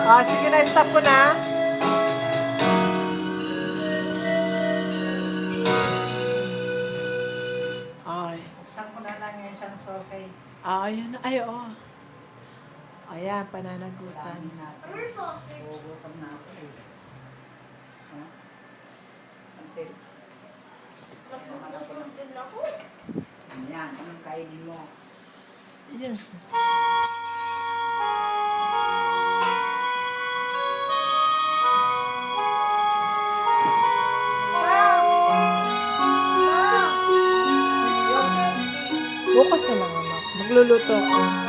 Ah, sige na, stop ko na. Ay. Buksan ko na lang yung isang sausage. Ah, ayun. Ay, oo. Ayan, pananagutan. Dami na. Ano yung sausage? Gugutom na ako eh. Ha? Until. Nagugutom din ako. Yan, anong kainin mo? Yes. Bukas na lang, anak. Magluluto ako.